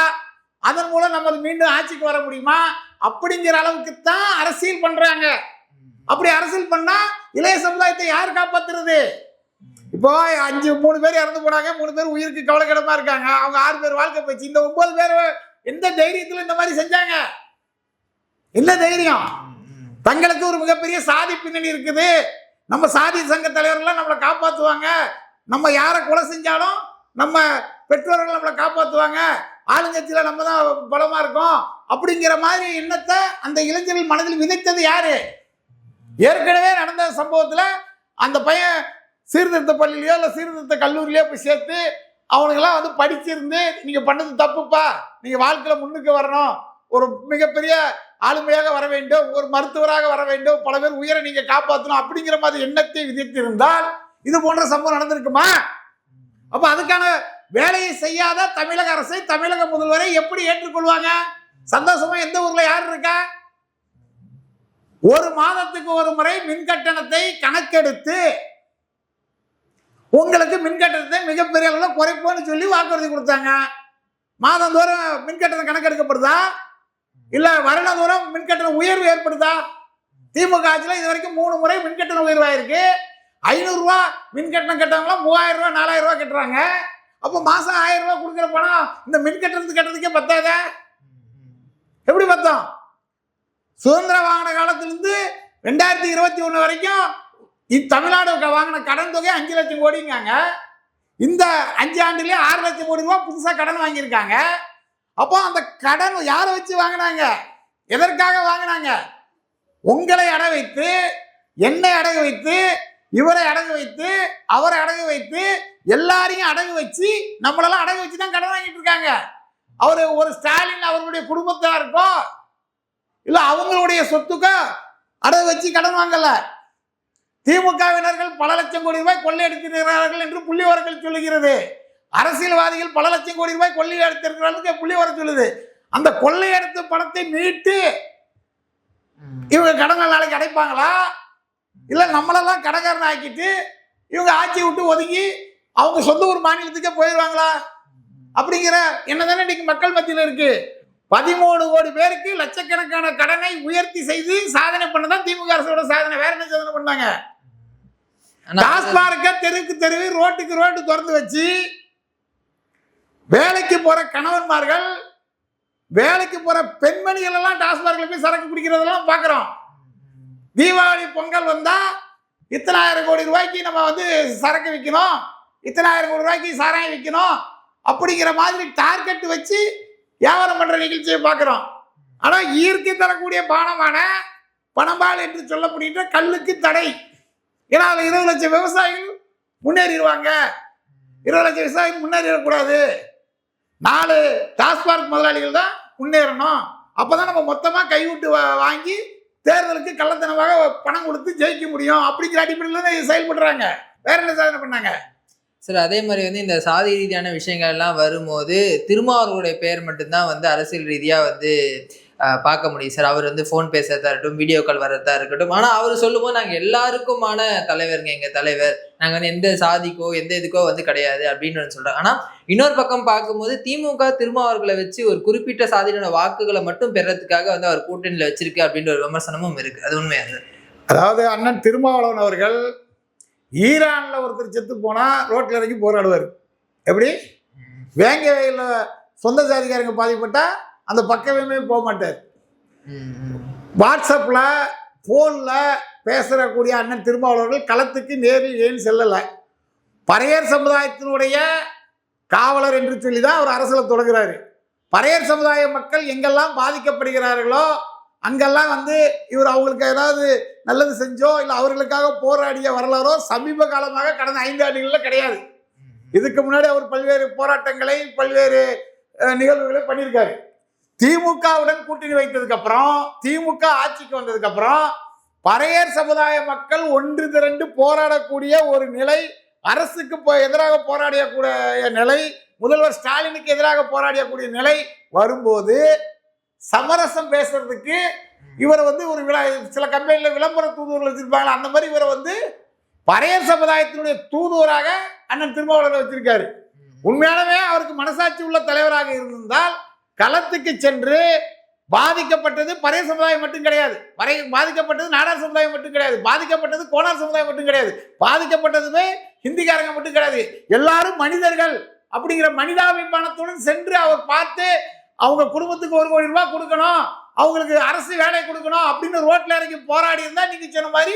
அதன் மூலம் நம்ம மீண்டும் ஆட்சிக்கு வர முடியுமா, அப்படிங்கிற அளவுக்கு தான் அரசியல் பண்றாங்க. அப்படி அரசியல் பண்ணா இளைய சமுதாயத்தை யார் காப்பாத்துறது? இப்போ 3 பேர் இறந்து போனாங்க, 3 பேர் உயிருக்கு கவலைக்கிடமா இருக்காங்க, அவங்க 6 பேர் வாழ்க்கை போச்சு. இந்த 9 பேர் எந்த தைரியத்துல இந்த மாதிரி செஞ்சாங்க? என்ன தைரியம்? தங்களுக்கு ஒரு மிகப்பெரிய சாதி பின்னணி இருக்குது, நம்ம சாதி சங்க தலைவர்கள் நம்மளை காப்பாற்றுவாங்க, நம்ம யாரை கொலை செஞ்சாலும் நம்ம பெற்றோர்கள் நம்மளை காப்பாற்றுவாங்க, ஆளுங்கட்சியில நம்ம தான் பலமா இருக்கோம் அப்படிங்கிற மாதிரி எண்ணத்தை அந்த இளைஞர்கள் மனதில் விதைத்தது யாரு? ஏற்கனவே நடந்த சம்பவத்துல அந்த பையன் சீர்திருத்த பள்ளியிலையோ இல்லை சீர்திருத்த கல்லூரியிலையோ போய் சேர்த்து அவனுங்கெல்லாம் வந்து படிச்சிருந்து நீங்க பண்ணது தப்புப்பா, நீங்க வாழ்க்கையில முன்னுக்கு வரணும், ஒரு மிகப்பெரிய ஆளுமையாக வர வேண்டும், ஒரு மருத்துவராக வர வேண்டும், பல பேர் உயிரை நீங்க காப்பாற்றணும் அப்படிங்கிற மாதிரி எண்ணத்தை விதித்திருந்தால் இது போன்ற சம்பவம் நடந்திருக்குமா? அப்ப அதுக்கான வேலையை செய்யாத தமிழக அரசை, தமிழக முதல்வரை எப்படி ஏற்றுக்கொள்வாங்க? சந்தோஷமா எந்த ஊர்ல யார் இருக்கா? ஒரு மாதத்துக்கு ஒரு முறை மின் கட்டணத்தை கணக்கெடுத்து உங்களுக்கு மின் கட்டணத்தை மிகப்பெரிய அளவில் குறைப்போன்னு சொல்லி வாக்குறுதி கொடுத்தாங்க. மாதந்தோறும் மின் கட்டணம் கணக்கெடுக்கப்படுதா? இல்ல வருடந்தோறும் மின்கட்டண உயர்வு ஏற்படுதா? திமுக ஆட்சியில் இது வரைக்கும் 3 முறை மின்கட்டண உயர்வாயிருக்கு. 500 ரூபாய் மின்கட்டணம் கட்டவங்களாம் 3000 ரூபாய் 4000 ரூபாய் கட்டுறாங்க. அப்போ மாசம் 1000 ரூபாய் கொடுக்குற பணம் இந்த மின்கட்டணத்துக்கு கட்டுறதுக்கே பத்தாத? எப்படி பத்தம்? சுதந்திர வாங்கின காலத்திலிருந்து 2021 வரைக்கும் தமிழ்நாடு வாங்கின கடன் தொகை 5 லட்சம் கோடிங்காங்க. இந்த 5 ஆண்டுலயே 6 லட்சம் கோடி ரூபாய் புதுசா கடன் வாங்கியிருக்காங்க. அப்போ அந்த கடன் யாரை வச்சு வாங்கினாங்க? எதற்காக வாங்கினாங்க? உங்களை அடகு வைத்து, என்னை அடகு வைத்து, இவரை அடகு வைத்து, அவரை அடகு வைத்து, எல்லாரையும் அடகு வச்சு நம்மளெல்லாம் அடகு வச்சு தான் கடன் வாங்கிட்டு இருக்காங்க. அவரு ஒரு ஸ்டாலின் அவர்களுடைய குடும்பத்தா இருக்கோ இல்ல அவங்களுடைய சொத்துக்கோ அடகு வச்சு கடன் வாங்கல. திமுகவினர்கள் பல லட்சம் கோடி ரூபாய் கொள்ளையடித்திருக்கிறார்கள் என்று புள்ளிவிவரங்கள் சொல்லுகிறது. அரசியல்வாதிகள் பல லட்சம் கோடி ரூபாய் கொள்ளையடித்திருக்கிறார்கள் புள்ளிவிவரம் சொல்லுது. அந்த கொள்ளையடித்த பணத்தை மீட்டு இவங்க கடனை நாளைக்கு அடைப்பாங்களா? இல்ல நம்மளெல்லாம் கடன்காரன் ஆக்கிட்டு இவங்க ஆட்சியை விட்டு ஒதுங்கி அவங்க சொந்த ஊர் மாநிலத்துக்கே போயிடுவாங்களா? அப்படிங்கிற என்ன தானே இன்னைக்கு மக்கள் மத்தியில் இருக்கு. 13 கோடி பேருக்கு லட்சக்கணக்கான கடனை உயர்த்தி செய்து சாதனை பண்ணதான் திமுக அரசோட சாதனை. வேற என்ன சாதனை பண்ணாங்க? டாஸ்மார்க்க தெருவுக்கு தெருவு, ரோட்டுக்கு ரோட்டு திறந்து வச்சு வேலைக்கு போற கணவன்மார்கள், வேலைக்கு போற பெண்மணிகள் எல்லாம் டாஸ்மார்க்ல போய் சரக்கு குடிக்கிறதெல்லாம் பாக்குறோம். தீபாவளி பொங்கல் வந்தா இத்தனை ஆயிரம் கோடி ரூபாய்க்கு நம்ம வந்து சரக்கு விற்கணும், இத்தனை ஆயிரம் கோடி ரூபாய்க்கு சாராயம் விற்கணும் அப்படிங்கிற மாதிரி டார்கெட் வச்சு வியாபாரம் பண்ற நிகழ்ச்சியை பார்க்கிறோம். ஆனா ஈர்க்கு தரக்கூடிய பானமான பணம்பால் என்று சொல்லப்படுகின்ற கல்லுக்கு தடை. ஏன்னா 20 லட்சம் விவசாயிகள் முன்னேறிடுவாங்க. 20 லட்சம் விவசாயிகள் முன்னேறிடக்கூடாது. 4 டாஸ்மார்க் முதலாளிகள் தான் முன்னேறணும். அப்பதான் நம்ம மொத்தமா கைவிட்டு வாங்கி தேர்தலுக்கு கள்ளத்தனமாக பணம் கொடுத்து ஜெயிக்க முடியும் அப்படிங்கிற அடிப்படையில் தான் செயல்படுறாங்க. வேற என்ன சாதனை பண்ணாங்க? சார் அதே மாதிரி வந்து இந்த சாதி ரீதியான விஷயங்கள் எல்லாம் வரும்போது திருமாவர்களுடைய பெயர் மட்டும்தான் வந்து அரசியல் ரீதியா வந்து பார்க்க முடியும் சார். அவர் வந்து ஃபோன் பேசுறதா இருக்கட்டும், வீடியோ கால் வர்றதா இருக்கட்டும். ஆனா அவர் சொல்லும்போது நாங்க எல்லாருக்குமான தலைவருங்க எங்க தலைவர், நாங்க வந்து எந்த சாதிக்கோ எந்த இதுக்கோ வந்து கிடையாது அப்படின்னு வந்து சொல்றாங்க. ஆனா இன்னொரு பக்கம் பார்க்கும்போது திமுக திருமாவர்களை வச்சு ஒரு குறிப்பிட்ட சாதியோட வாக்குகளை மட்டும் பெறறதுக்காக வந்து அவர் கூட்டணியில வச்சிருக்கு அப்படின்ற ஒரு விமர்சனமும் இருக்கு. அது உண்மையா சார்? அதாவது அண்ணன் திருமாவளவன் அவர்கள் ஈரான்ல ஒருத்தர் செத்து போனா ரோட்ல இறங்கி போராடுவார். எப்படி? வேங்க வயல்ல சொந்த ஜாதிக்காரங்க பாதிப்பட்டா அந்த பக்கமே போக மாட்டார். வாட்ஸ்அப்ல போன்ல பேசுறக்கூடிய அண்ணன் திருமாவளவர்கள் களத்துக்கு நேரில் ஏன் செல்லல? பறையர் சமுதாயத்தினுடைய காவலர் என்று சொல்லி தான் அவர் அரசியல தொடங்குறாரு. பறையர் சமுதாய மக்கள் எங்கெல்லாம் பாதிக்கப்படுகிறார்களோ அங்கெல்லாம் வந்து இவர் அவங்களுக்கு ஏதாவது நல்லது செஞ்சோ இல்லை அவர்களுக்காக போராடிய வரலாறோ சமீப காலமாக கடந்த 5 ஆண்டுகளில் கிடையாது. இதுக்கு முன்னாடி அவர் பல்வேறு போராட்டங்களை பல்வேறு நிகழ்வுகளை பண்ணியிருக்காரு. திமுகவுடன் கூட்டணி வைத்ததுக்கு அப்புறம், திமுக ஆட்சிக்கு வந்ததுக்கு அப்புறம் பறையர் சமுதாய மக்கள் ஒன்று திரண்டு போராடக்கூடிய ஒரு நிலை, அரசுக்கு எதிராக போராடக்கூடிய நிலை, முதல்வர் ஸ்டாலினுக்கு எதிராக போராடக்கூடிய நிலை வரும்போது சமரசம் பேசுறதுக்கு இவரை வந்து ஒரு சில கம்பெனியில் விளம்பர தூதுவர்கள் வச்சிருப்பாங்களா, அந்த மாதிரி இவரை வந்து பறையர் சமுதாயத்தினுடைய தூதுவராக அண்ணன் திருமாவளவன் வச்சிருக்காரு. உண்மையானவே அவருக்கு மனசாட்சி உள்ள தலைவராக இருந்தால் களத்துக்கு சென்று பாதிக்கப்பட்டது பறையர் சமுதாயம் மட்டும் கிடையாது, பாதிக்கப்பட்டது நாடார் சமுதாயம் மட்டும் கிடையாது, பாதிக்கப்பட்டது கோனார் சமுதாயம் மட்டும் கிடையாது, பாதிக்கப்பட்டதுமே ஹிந்திக்காரங்க மட்டும் கிடையாது, எல்லாரும் மனிதர்கள் அப்படிங்கிற மனிதாபிமானத்துடன் சென்று அவர் பார்த்து அவங்க குடும்பத்துக்கு 1 கோடி ரூபாய் கொடுக்கணும், அவங்களுக்கு அரசு வேலை கொடுக்கணும் அப்படின்னு ரோட்ல இறங்கி போராடி இருந்தா நீங்க சொன்ன மாதிரி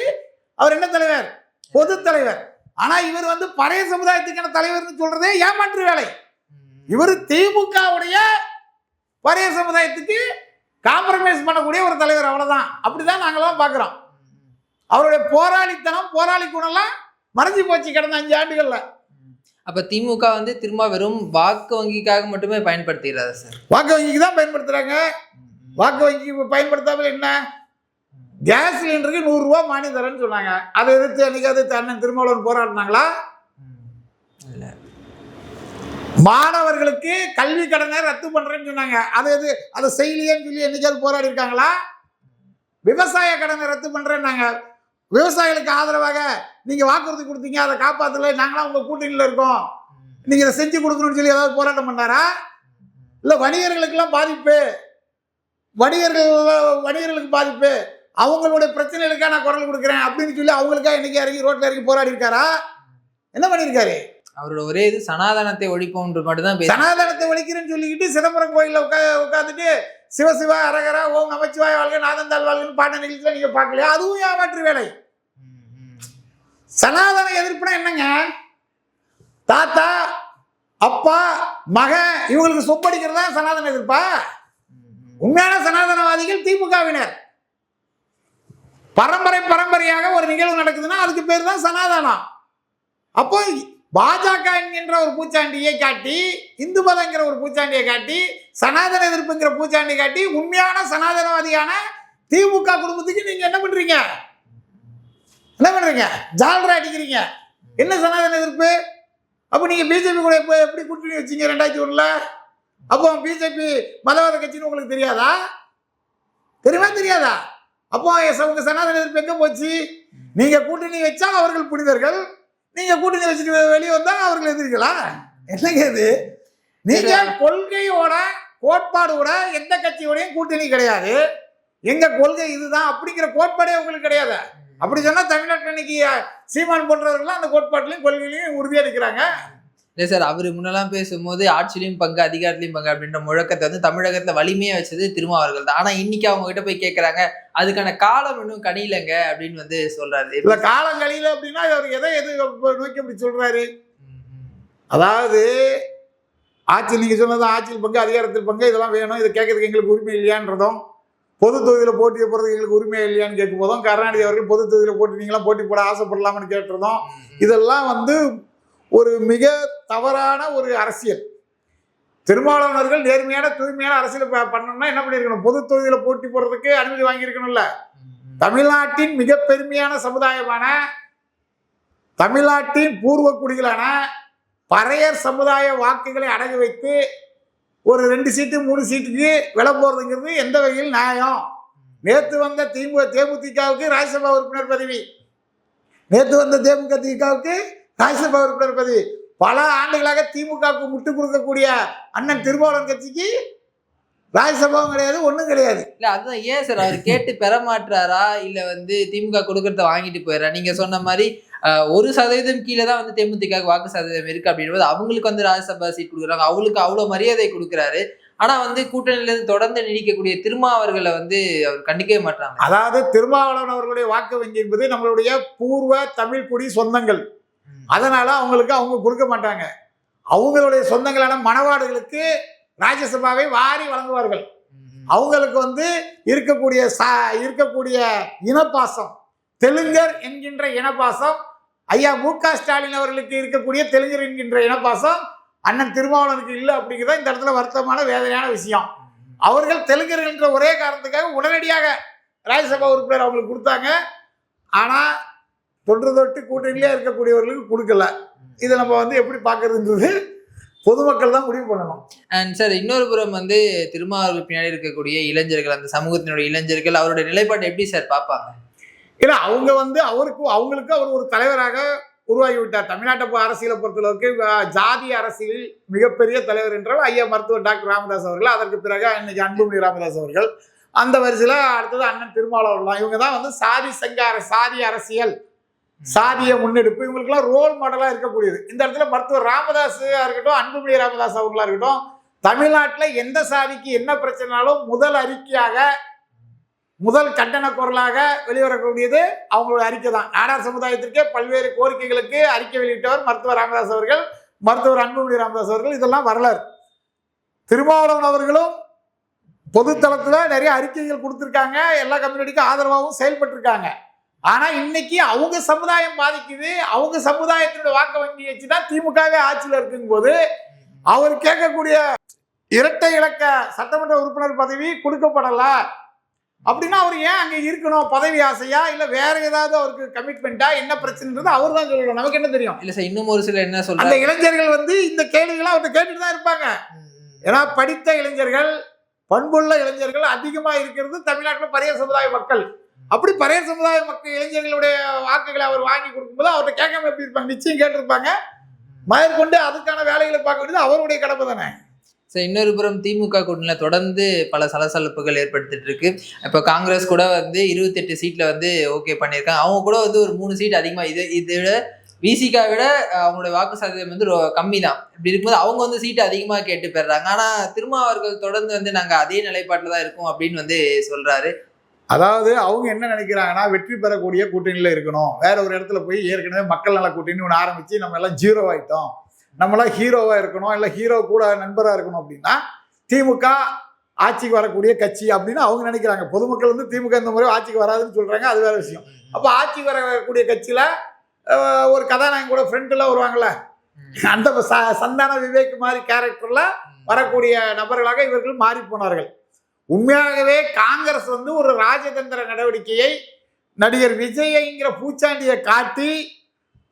அவர் என்ன தலைவர்? பொது தலைவர். ஆனா இவர் வந்து பறையர் சமுதாயத்துக்கான தலைவர்னு சொல்றதே ஏமாற்று வேலை. இவர் திமுகவுடைய பறையர் சமுதாயத்துக்கு காம்ப்ரமைஸ் பண்ணக்கூடிய ஒரு தலைவர், அவ்வளவுதான். அப்படிதான் நாங்களாம் பார்க்கிறோம். அவருடைய போராளித்தனம், போராளி குணம்லாம் மறைஞ்சு போச்சு கடந்த 5 ஆண்டுகள்ல. அப்ப திமுக வந்து திரும்ப வெறும் வாக்கு வங்கிக்காக மட்டுமே பயன்படுத்துகிறாரா சார்? வாக்கு வங்கிக்கு தான் பயன்படுத்துறாங்க. வாக்கு வங்கி பயன்படுத்தாமல் என்ன? கேஸ் சிலிண்டருக்கு 100 ரூபாய் மானியம் தரேன்னு சொன்னாங்க. அதை எதிர்த்து என்னைக்காவது அண்ணன் திருமாவளவன் போராடினாங்களா? மாணவர்களுக்கு கல்வி கடனை ரத்து பண்றேன்னு சொன்னாங்க. அதை செய்யலையேன்னு சொல்லி என்னைக்காவது போராடி இருக்காங்களா? விவசாய கடனை ரத்து பண்றேன்னாங்க. விவசாயிகளுக்கு ஆதரவாக நீங்க வாக்குறுதி கொடுத்தீங்க, அதை காப்பாற்றல, நாங்களாம் உங்க கூட்டணியில் இருக்கோம், நீங்க இதை செஞ்சு கொடுக்கணும்னு சொல்லி ஏதாவது போராட்டம் பண்ணாரா? இல்ல வணிகர்களுக்கெல்லாம் பாதிப்பு, வணிகர்களுக்கு பாதிப்பு, அவங்களுடைய பிரச்சனைகளுக்காக நான் குரல் கொடுக்குறேன் அப்படின்னு சொல்லி அவங்களுக்காக இன்னைக்கு இறங்கி ரோட்ல இறங்கி போராடி இருக்காரா? என்ன பண்ணியிருக்காரு? அவரோட ஒரே இது சனாதனத்தை ஒழிப்போம் மட்டும் தான். சனாதனத்தை ஒழிக்கிறேன்னு சொல்லிக்கிட்டு சிதம்பரம் கோயிலில் உட்காந்துட்டு சிவசிவா அரகரா ஓம் நமச்சிவாய வாழ்க நாதந்தாள் வாழ்கன்னு பாட்ட நிகழ்ச்சியில நீங்க பார்க்கலையா? அதுவும் ஏமாற்று வேலை. சனாதன எதிர்ப்புனா என்னங்க? தாத்தா அப்பா மகன் இவங்களுக்கு சொப்படிக்கிறதா சனாதன எதிர்ப்பா? உண்மையான சனாதனவாதிகள் திமுகவினர். பரம்பரையாக ஒரு நிகழ்வு நடக்குதுன்னா அதுக்கு பேர் தான் சனாதனம். அப்போ பாஜக என்கின்ற ஒரு பூச்சாண்டியை காட்டி, இந்து மதங்கிற ஒரு பூச்சாண்டியை காட்டி, சனாதன எதிர்ப்புங்கிற பூச்சாண்டி காட்டி உண்மையான சனாதனவாதியான திமுக குடும்பத்துக்கு நீங்க என்ன பண்றீங்க? ஜால்ரா அடிக்கிறீங்க. என்ன சனாதன எதிர்ப்பு? அப்ப நீங்க பிஜேபி கூட எப்படி கூட்டணி வச்சீங்க 2001? அப்போ பிஜேபி மதவாத கட்சின்னு உங்களுக்கு தெரியாதா? தெரியாதா? அப்போ உங்க சனாதன எதிர்ப்பு எங்க போச்சு? நீங்க கூட்டணி வச்சா அவர்கள் புனிதர்கள், நீங்க கூட்டணி வச்சுட்டு வெளியே வந்தா அவர்கள் எதிர்களா? என்னங்க இது? நீங்க கொள்கையோட கோட்பாடோட எந்த கட்சியோடையும் கூட்டணி கிடையாது, எங்க கொள்கை இதுதான் அப்படிங்கிற கோட்பாடே உங்களுக்கு கிடையாது. அப்படி சொன்னா தமிழ்நாட்டில் இன்னைக்கு சீமான் போன்றவர்கள் அந்த கோட்பாட்டிலையும் கொள்கையிலையும் உறுதியா இருக்கிறாங்க. இல்லை சார், அவரு முன்னெல்லாம் பேசும்போது ஆட்சியிலையும் பங்கு அதிகாரத்திலையும் பங்கு அப்படின்ற முழக்கத்தை வந்து தமிழகத்துல வலிமையா வச்சது திருமாவர்கள் தான். ஆனா இன்னைக்கு அவங்க கிட்ட போய் கேட்கறாங்க, அதுக்கான காலம் இன்னும் கனியிலங்க அப்படின்னு வந்து சொல்றாரு. இல்ல காலம் கனியில அப்படின்னா அவர் எதை நோக்கி அப்படி சொல்றாரு? அதாவது ஆட்சி, நீங்க சொன்னது ஆட்சியில் பங்கு அதிகாரத்தில் பங்கு இதெல்லாம் வேணும், இதை கேட்கறதுக்கு எங்களுக்கு உரிமை இல்லையான்றதும், பொது தொகுதியில் போட்டி போடுறதுக்கு எங்களுக்கு உரிமை இல்லையான்னு கேட்கும் போதும், கருணாநிதி அவர்கள் பொது தொகுதியில் போட்டி நீங்களாம் போட்டி போட ஆசைப்படலாம்னு கேட்டுறதும், இதெல்லாம் வந்து ஒரு மிக தவறான ஒரு அரசியல். திருமாவளவர்கள் நேர்மையான தூய்மையான அரசியல் பண்ணணும்னா என்ன பண்ணிருக்கணும்? பொது தொகுதியில் போட்டி போடுறதுக்கு அனுமதி வாங்கியிருக்கணும்ல. தமிழ்நாட்டின் மிக பெருமையான சமுதாயமான தமிழ்நாட்டின் பூர்வ குடிகளான பறையர் சமுதாய வாக்குகளை அடகு வைத்து ஒரு 2 சீட்டு 3 சீட்டுக்கு விலை போறதுங்கிறது எந்த வகையில் நியாயம்? நேற்று வந்த தேமுதிகவுக்கு ராஜ்யசபா உறுப்பினர் பதவி, நேற்று வந்த தேமுதிகவுக்கு ராஜ்யசபா உறுப்பினர் பதவி, பல ஆண்டுகளாக திமுகவுக்கு முட்டு கொடுக்கக்கூடிய அண்ணன் திருமாவளவன் கட்சிக்கு ராஜ்யசபாவும் கிடையாது, ஒன்றும் கிடையாது. இல்ல அதுதான் ஏன் சார் அவர் கேட்டு பெற மாட்டாரா, இல்ல திமுக கொடுக்கறத வாங்கிட்டு போயிடறா? நீங்க சொன்ன மாதிரி 1% கீழே தான் தேமுதிக வாக்கு சதவீதம் இருக்கு அப்படின்றது, அவங்களுக்கு ராஜ்யசபா சீட் கொடுக்குறாங்க, அவங்களுக்கு அவ்வளவு மரியாதை கொடுக்குறாரு. ஆனா கூட்டணியில இருந்து தொடர்ந்து நீடிக்கக்கூடிய திருமாவர்களை அவர் கண்டிக்கவே மாட்டாங்க. அதாவது திருமாவளவன் அவர்களுடைய வாக்கு வங்கி என்பது நம்மளுடைய பூர்வ தமிழ் குடி சொந்தங்கள், அதனால அவங்க கொடுக்க மாட்டாங்க. அவங்களுடைய சொந்தங்களான மணவாடுகளுக்கு ராஜ்யசபாவை வாரி வழங்குவார்கள். அவங்களுக்கு இருக்கக்கூடிய இனப்பாசம், தெலுங்கர் என்கின்ற இனப்பாசம், ஐயா மு.க. ஸ்டாலின் அவர்களுக்கு இருக்கக்கூடிய தெலுங்கர் என்கின்ற இனப்பாசம் அண்ணன் திருமாவளவனுக்கு இல்லை அப்படிங்கிறத இந்த இடத்துல வருத்தமான வேதனையான விஷயம். அவர்கள் தெலுங்கர்கள் என்ற ஒரே காரணத்துக்காக உடனடியாக ராஜ்யசபா உறுப்பினர் அவங்களுக்கு கொடுத்தாங்க. ஆனா தொன்று கூட்டணியிலே இருக்கக்கூடியவர்களுக்கு கொடுக்கல. இதை நம்ம எப்படி பார்க்கறதுன்றது பொதுமக்கள் தான் முடிவு பண்ணணும். அண்ட் சார், இன்னொரு புறம் திருமாவளவன் பின்னாடி இருக்கக்கூடிய இளைஞர்கள், அந்த சமூகத்தினுடைய இளைஞர்கள் அவருடைய நிலைப்பாட்டை எப்படி சார் பார்ப்பாங்க? ஏன்னா அவங்க அவங்களுக்கு அவர் ஒரு தலைவராக உருவாகிவிட்டார். தமிழ்நாட்டை அரசியலை பொறுத்தளவுக்கு ஜாதி அரசியலில் மிகப்பெரிய தலைவர் என்றால் ஐயா மருத்துவர் டாக்டர் ராமதாஸ் அவர்கள், அதற்கு பிறகு இன்னைக்கு அன்புமணி ராமதாஸ் அவர்கள், அந்த வரிசையில் அடுத்தது அண்ணன் திருமாவளவன். இவங்க தான் சாதி அரசியல், சாதிய முன்னெடுப்பு, இவங்களுக்கெல்லாம் ரோல் மாடலாக இருக்கக்கூடியது. இந்த இடத்துல மருத்துவர் ராமதாஸா இருக்கட்டும், அன்புமணி ராமதாஸ் அவங்களா இருக்கட்டும், தமிழ்நாட்டில் எந்த சாதிக்கு என்ன பிரச்சனைனாலும் முதல் அறிக்கையாக, முதல் கண்டன குரலாக வெளிவரக்கூடியது அவங்களோட அறிக்கை தான். நாடார் சமுதாயத்திற்கே பல்வேறு கோரிக்கைகளுக்கு அறிக்கை வெளியிட்டவர் மருத்துவர் ராமதாஸ் அவர்கள், மருத்துவர் அன்புமணி ராமதாஸ் அவர்கள். இதெல்லாம் வரலாறு. திருமாவளவன் அவர்களும் பொதுத்தளத்தில் நிறைய அறிக்கைகள் கொடுத்துருக்காங்க, எல்லா கம்யூனிட்டிக்கும் ஆதரவாகவும் செயல்பட்டு. ஆனா இன்னைக்கு அவங்க சமுதாயம் பாதிக்குது, அவங்க சமுதாயத்தினுடைய வாக்கு வங்கி வச்சுதான் திமுகவே ஆட்சியில் இருக்குங்க போது அவர் கேட்கக்கூடிய இரட்டை இலக்க சட்டமன்ற உறுப்பினர் பதவி கொடுக்கப்படல அப்படின்னா அவர் ஏன் அங்க இருக்கணும்? பதவி ஆசையா, இல்ல வேற ஏதாவது அவருக்கு கமிட்மெண்டா, என்ன பிரச்சனைன்றது அவர் தான் சொல்லணும், நமக்கு என்ன தெரியும்? இல்ல சார், இன்னும் ஒரு சில என்ன சொல்றாங்க, அந்த இளைஞர்கள் இந்த கேள்விகளை அவர்கிட்ட கேட்டுட்டு தான் இருப்பாங்க. ஏன்னா படித்த இளைஞர்கள், பண்புள்ள இளைஞர்கள் அதிகமா இருக்கிறது தமிழ்நாட்டில் பறையர் சமுதாய மக்கள். அப்படி பறையர் சமுதாய மக்கள் இளைஞர்களுடைய வாக்குகளை அவர் வாங்கி கொடுக்கும்போது அவர்கிட்ட கேட்காம எப்படி இருப்பாங்க? நிச்சயம் கேட்டிருப்பாங்க. மேற்கொண்டு அதுக்கான வேலைகளை பார்க்க வேண்டியது அவருடைய கடமை தானே. இன்னொரு புறம் திமுக கூட்டணியில தொடர்ந்து பல சலசலப்புகள் ஏற்படுத்திட்டு இருக்கு. இப்போ காங்கிரஸ் கூட 28 சீட்ல ஓகே பண்ணியிருக்காங்க. அவங்க கூட ஒரு 3 சீட் அதிகமா, இதை விட விசிகா விட அவங்களுடைய வாக்கு சதவீதம் கம்மி தான். இப்படி இருக்கும்போது அவங்க சீட்டு அதிகமா கேட்டு பெறாங்க. ஆனா திருமாவர்கள் தொடர்ந்து நாங்க அதே நிலைப்பாட்டில் தான் இருக்கோம் அப்படின்னு சொல்றாரு. அதாவது அவங்க என்ன நினைக்கிறாங்கன்னா, வெற்றி பெறக்கூடிய கூட்டணியில இருக்கணும். வேற ஒரு இடத்துல போய் ஏற்கனவே மக்கள் நல கூட்டணி ஒன்று ஆரம்பிச்சு நம்ம எல்லாம் 0 ஆயிட்டோம், நம்மளாம் ஹீரோவா இருக்கணும், இல்லை ஹீரோ கூட நண்பரா இருக்கணும் அப்படின்னா திமுக ஆட்சிக்கு வரக்கூடிய கட்சி அப்படின்னு அவங்க நினைக்கிறாங்க. பொதுமக்கள் திமுக இந்த முறை ஆட்சிக்கு வராதுன்னு சொல்றாங்க, அது வேற விஷயம். அப்போ ஆட்சிக்கு வரக்கூடிய கட்சியில ஒரு கதாநாயகன் கூட ஃப்ரெண்ட்லாம் வருவாங்கல்ல, அந்த சந்தான விவேக் மாதிரி கேரக்டர்ல வரக்கூடிய நபர்களாக இவர்கள் மாறி போனார்கள். உண்மையாகவே காங்கிரஸ் ஒரு ராஜதந்திர நடவடிக்கையை நடிகர் விஜய்ங்கிற பூச்சாண்டியை காட்டி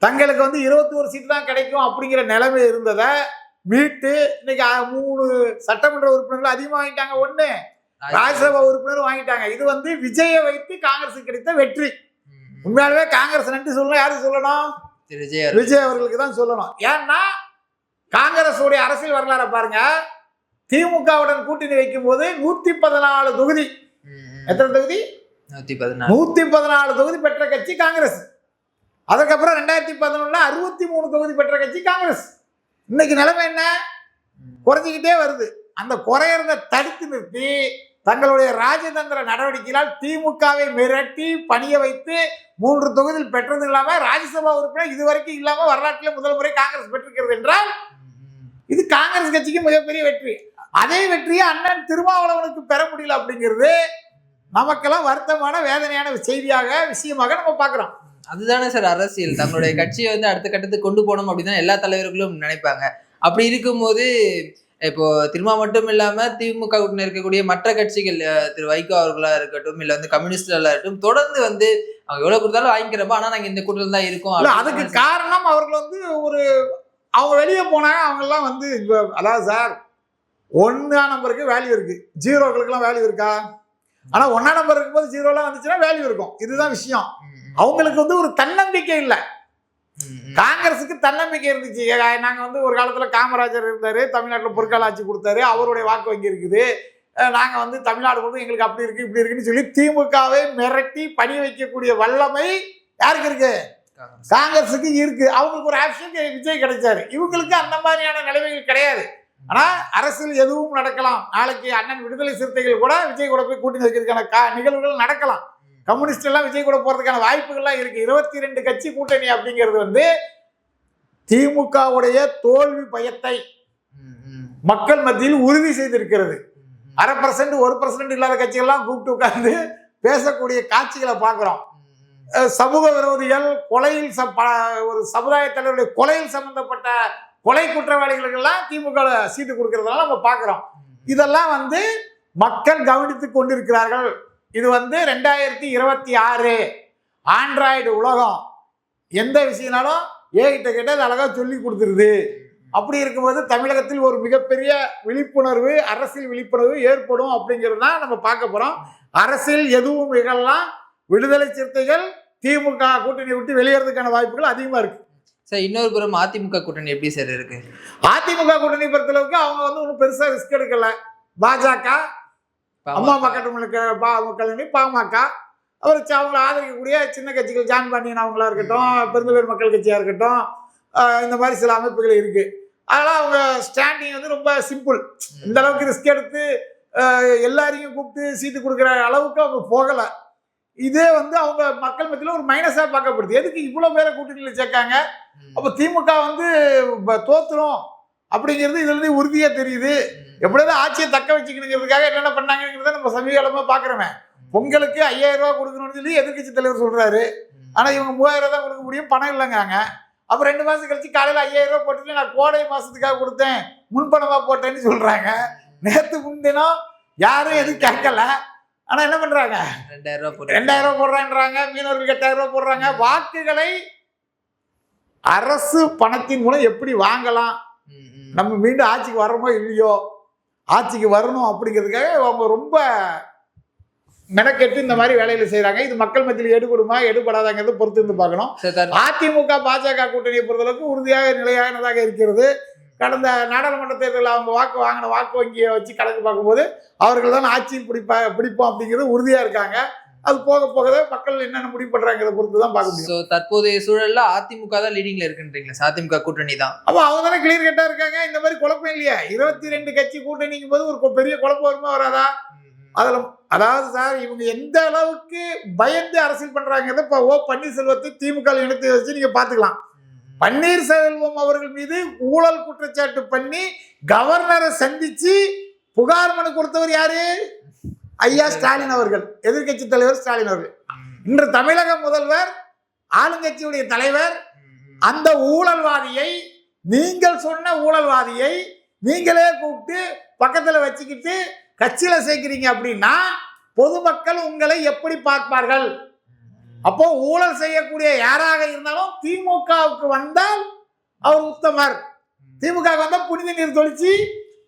தங்களுக்கு 21 சீட் தான் கிடைக்கும் அப்படிங்கிற நிலைமை இருந்ததை மீட்டு இன்னைக்கு 3 சட்டமன்ற உறுப்பினர்கள் அதிகமாக வாங்கிட்டாங்க, 1 ராஜ்யசபா உறுப்பினர் வாங்கிட்டாங்க. இது விஜயை வைத்து காங்கிரஸுக்கு கிடைத்த வெற்றி. உண்மையாகவே காங்கிரஸ் நன்றி சொல்லணும். யாருக்கு சொல்லணும்? விஜய் அவர்களுக்கு தான் சொல்லணும். ஏன்னா காங்கிரஸ் உடைய அரசியல் வரலாறு பாருங்க. திமுகவுடன் கூட்டணி வைக்கும் போது 114 தொகுதி, எத்தனை தொகுதி? 114 தொகுதி பெற்ற கட்சி காங்கிரஸ். அதுக்கப்புறம் 2011 63 தொகுதி பெற்ற கட்சி காங்கிரஸ். இன்னைக்கு நிலைமை என்ன? குறைஞ்சிக்கிட்டே வருது. அந்த குறையறத தடுத்து நிறுத்தி தங்களுடைய ராஜதந்திர நடவடிக்கையால் திமுகவை மிரட்டி பணிய வைத்து 3 தொகுதியில் பெற்றது இல்லாம ராஜ்யசபா உறுப்பினர் இதுவரைக்கும் இல்லாம வரலாற்றில் முதல் முறை காங்கிரஸ் பெற்றிருக்கிறது என்றால் இது காங்கிரஸ் கட்சிக்கு மிகப்பெரிய வெற்றி. அதே வெற்றியை அண்ணன் திருமாவளவனுக்கு பெற முடியல அப்படிங்கிறது நமக்கெல்லாம் வருத்தமான வேதனையான விஷயமாக நம்ம பார்க்கிறோம். அதுதானே சார் அரசியல். தங்களுடைய கட்சியை அடுத்த கட்டத்துக்கு கொண்டு போகணும் அப்படின்னு எல்லா தலைவர்களும் நினைப்பாங்க. அப்படி இருக்கும்போது இப்போ திருமா மட்டும் இல்லாம திமுக கூட்டணியில் இருக்கக்கூடிய மற்ற கட்சிகள் திரு வைகோ அவர்களா இருக்கட்டும், இல்ல வந்து கம்யூனிஸ்டர்களா இருக்கட்டும், தொடர்ந்து வந்து அவங்க எவ்வளவு கொடுத்தாலும் வாங்கிக்கிறப்ப, ஆனா நாங்க இந்த கூட்டத்தில் தான் இருக்கோம். அதுக்கு காரணம் அவர்கள் வந்து அவங்க வெளியே போனாங்க. அவங்க எல்லாம் வந்து அதாவது சார் 1ஆம் நம்பருக்கு வேல்யூ இருக்கு, 0களுக்கெல்லாம் வேல்யூ இருக்கா? ஆனா 1ஆம் நம்பர் இருக்கும்போது 0லாம் வந்துச்சுன்னா வேல்யூ இருக்கும். இதுதான் விஷயம். அவங்களுக்கு வந்து ஒரு தன்னம்பிக்கை இல்லை. காங்கிரஸுக்கு தன்னம்பிக்கை இருந்துச்சு. நாங்க வந்து ஒரு காலத்துல காமராஜர் இருந்தாரு, தமிழ்நாட்டில் பொற்கால ஆட்சி கொடுத்தாரு, அவருடைய வாக்கு வங்கி இருக்குது, நாங்க வந்து தமிழ்நாடு கொடுத்து எங்களுக்கு அப்படி இருக்கு இப்படி இருக்குன்னு சொல்லி திமுகவை மிரட்டி பணி வைக்கக்கூடிய வல்லமை யாருக்கு இருக்கு? காங்கிரஸுக்கு இருக்கு. அவங்களுக்கு ஒரு ஆப்ஷன் விஜய் கிடைச்சாரு. இவங்களுக்கு அந்த மாதிரியான நிலைமைகள் கிடையாது. ஆனா அரசியல் எதுவும் நடக்கலாம். நாளைக்கு அண்ணன் விடுதலை சிறுத்தைகள் கூட விஜய் கூட போய் கூட்டணி வைக்கிறதுக்கான நிகழ்வுகள் நடக்கலாம். கம்யூனிஸ்ட் எல்லாம் விஜய் கூட போறதுக்கான வாய்ப்புகள்லாம் இருக்கு. 22 கட்சி கூட்டணி அப்படிங்கிறது வந்து திமுகவுடைய தோல்வி பயத்தை மக்கள் மத்தியில் உறுதி செய்திருக்கிறது. 1% 1% இல்லாத கட்சிகள்லாம் கூப்பிட்டு உட்கார்ந்து பேசக்கூடிய காட்சிகளை பார்க்கிறோம். சமூக விரோதிகள் கொலையில் ஒரு சமுதாய தலைவருடைய கொலையில் சம்பந்தப்பட்ட கொலை குற்றவாளிகளுக்கெல்லாம் திமுக சீட்டு கொடுக்கறதெல்லாம் நம்ம பார்க்கிறோம். இதெல்லாம் வந்து மக்கள் கவனித்துக் கொண்டிருக்கிறார்கள். இது வந்து 2026 ஆண்ட்ராய்டு உலகம். எந்த விஷயம்னாலும் ஏகிட்ட கேட்ட அது அழகா சொல்லி கொடுத்துருது. அப்படி இருக்கும்போது தமிழகத்தில் ஒரு மிகப்பெரிய விழிப்புணர்வு, அரசியல் விழிப்புணர்வு ஏற்படும் அப்படிங்கிறது தான் நம்ம பார்க்க போறோம். அரசியல் எதுவும் நிகழலாம். விடுதலை சிறுத்தைகள் திமுக கூட்டணி விட்டு வெளியேறதுக்கான வாய்ப்புகள் அதிகமா இருக்கு. சார், இன்னொரு புறம் அதிமுக கூட்டணி எப்படி சார் இருக்கு? அதிமுக கூட்டணி பொறுத்தளவுக்கு அவங்க வந்து ஒன்றும் பெருசா ரிஸ்க் எடுக்கல. பாஜக, அம்மா மக்கள் பாமக, அவங்களை ஆதரிக்கக்கூடிய சின்ன கட்சிகள், ஜான் பாண்டியன் அவங்களா இருக்கட்டும், பெருந்தலைவர் மக்கள் கட்சியா இருக்கட்டும், இந்த மாதிரி சில அமைப்புகள் இருக்கு. அதனால அவங்க ஸ்டாண்டிங் வந்து ரொம்ப சிம்பிள். இந்த அளவுக்கு ரிஸ்க் எடுத்து எல்லாரையும் கூப்பிட்டு சீட்டு கொடுக்குற அளவுக்கு அவங்க போகல. இதே வந்து அவங்க மக்கள் மத்தியில் ஒரு மைனஸா பார்க்கப்படுது. எதுக்கு இவ்வளவு பேரை கூட்டணியில் சேர்க்காங்க? அப்ப திமுக வந்து தோத்துரும் அப்படிங்கிறது இதுல இருந்து உறுதியா தெரியுது. எப்படியாவது ஆட்சியை தக்க வச்சுக்கணுங்கிறதுக்காக என்னென்ன பண்ணாங்கிறத நம்ம சமீபகாலமா பாக்குறோமே. பொங்கலுக்கு 5000 ரூபாய் கொடுக்கணும்னு சொல்லி எதிர்கட்சி தலைவர் சொல்றாரு. ஆனா இவங்க 3000 தான் கொடுக்க முடியும், பணம் இல்லைங்காங்க. அப்ப 2 மாசம் கழிச்சு காலையில 5000 ரூபாய் போட்டு நான் கோடை மாசத்துக்காக கொடுத்தேன், முன்பணமா போட்டேன்னு சொல்றாங்க. நேத்து முன்தினம் யாரும் எதுவும் கேட்கல. ஆனா என்ன பண்றாங்க? 2000 ரூபாய் போடுறாங்க, மீனவர்களுக்கு 8000 ரூபாய் போடுறாங்க. வாக்குகளை அரசு பணத்தின் மூலம் எப்படி வாங்கலாம், நம்ம மீண்டும் ஆட்சிக்கு வரணுமோ இல்லையோ, ஆட்சிக்கு வரணும் அப்படிங்கிறதுக்காக அவங்க ரொம்ப மெனக்கெட்டு இந்த மாதிரி வேலையில செய்யறாங்க. இது மக்கள் மத்தியில் எடுபடுமா எடுபடாதாங்கிறத பொறுத்து இருந்து பார்க்கணும். அதிமுக பாஜக கூட்டணியை பொறுத்தளவுக்கு உறுதியாக நிலையானதாக இருக்கிறது. கடந்த நாடாளுமன்ற தேர்தலில் அவங்க வாங்கின வாக்கு வங்கியை வச்சு கணக்கு பார்க்கும்போது அவர்கள் தான் ஆட்சியில் பிடிப்போம் அப்படிங்கிறது உறுதியா இருக்காங்க. அது போக போகதான் மக்கள் என்னென்ன முடிவு பண்றாங்கிறத பொறுத்து தான் பார்க்க முடியும். தற்போதைய சூழல்ல அதிமுக தான் லீடிங்ல இருக்குன்றீங்களா? அதிமுக கூட்டணி தான். அப்ப அவங்க தானே கிளியர் கட்டா இருக்காங்க. இந்த மாதிரி குழப்பம் இல்லையா? 22 கட்சி கூட்டணிக்கும் போது ஒரு பெரிய குழப்பம் வருமா வராதா? அதுல அதாவது சார், இவங்க எந்த அளவுக்கு பயந்து அரசியல் பண்றாங்கிறத இப்ப பன்னீர்செல்வத்தை திமுக இணைத்து வச்சு நீங்க பாத்துக்கலாம். பன்னீர்செல்வம் அவர்கள் மீது ஊழல் குற்றச்சாட்டு பண்ணி கவர்னரை சந்திச்சு புகார் மனு கொடுத்தவர் யாரு? ஐயா ஸ்டாலின் அவர்கள், எதிர்கட்சி தலைவர் ஸ்டாலின் அவர்கள். இன்று தமிழக முதல்வர், ஆளுங்கட்சியுடைய தலைவர், அந்த ஊழல்வாதியை, நீங்கள் சொன்ன ஊழல்வாதியை நீங்களே கூப்பிட்டு பக்கத்துல வச்சுக்கிட்டு கட்சியில சேர்க்கிறீங்க அப்படின்னா பொதுமக்கள் உங்களை எப்படி பார்ப்பார்கள்? அப்போ ஊழல் செய்யக்கூடிய யாராக இருந்தாலும் திமுகவுக்கு வந்தால் அவர் உத்தமர், திமுக வந்தால் புனித நீர் தொழிச்சு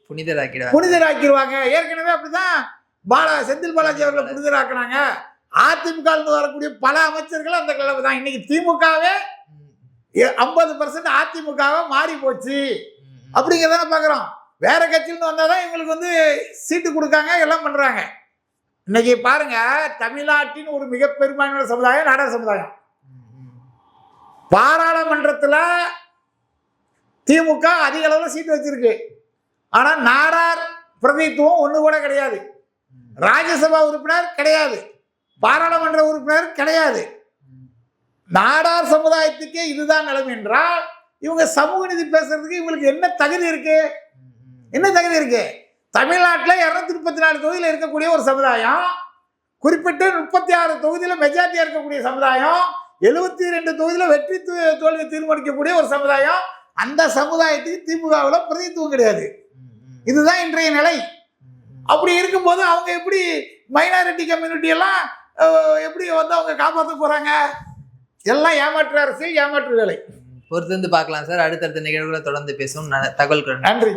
புனிதராக்கிடுவாங்க. ஏற்கனவே அப்படிதான் செந்தில் பாலாஜி அவர்களை புனிதராக்குனாங்க. அதிமுக வரக்கூடிய பல அமைச்சர்கள் அந்த கிளம்பு தான். இன்னைக்கு திமுகவே 50% அதிமுகவே மாறி போச்சு அப்படிங்கிறத பாக்குறோம். வேற கட்சியிலிருந்து வந்தாதான் இவங்களுக்கு வந்து சீட்டு கொடுக்காங்க, எல்லாம் பண்றாங்க. இன்னைக்கு பாருங்க, தமிழ்நாட்டின் ஒரு மிக பெரும்பான்மையான சமுதாயம் நாடார் சமுதாயம். பாராளுமன்றத்தில் திமுக அதிக அளவில் சீட்டு வச்சிருக்கு. ஆனா நாடார் பிரதித்துவம் ஒண்ணு கூட கிடையாது. ராஜ்யசபா உறுப்பினர் கிடையாது, பாராளுமன்ற உறுப்பினர் கிடையாது. நாடார் சமுதாயத்துக்கு இதுதான் நிலைமை என்றால் இவங்க சமூக நீதி பேசுறதுக்கு இவங்களுக்கு என்ன தகுதி இருக்கு? என்ன தகுதி இருக்கு? தமிழ்நாட்டில் 234 தொகுதியில் இருக்கக்கூடிய ஒரு சமுதாயம், குறிப்பிட்டு 36 தொகுதியில் மெஜாரிட்டியா இருக்கக்கூடிய சமுதாயம், 72 தொகுதியில் வெற்றி தோல்வி தீர்மானிக்கக்கூடிய ஒரு சமுதாயம். அந்த சமுதாயத்துக்கு திமுகவில் பிரதித்துவம் கிடையாது. இதுதான் இன்றைய நிலை. அப்படி இருக்கும்போது அவங்க எப்படி மைனாரிட்டி கம்யூனிட்டி எல்லாம் எப்படி வந்து அவங்க காப்பாற்ற போறாங்க? எல்லாம் ஏமாற்று அரசியல், ஏமாற்று வேலை. பொறுத்திருந்து பார்க்கலாம் சார். அடுத்தடுத்த நிகழ்வுகளை தொடர்ந்து பேசுவோம். தகவல் நன்றி.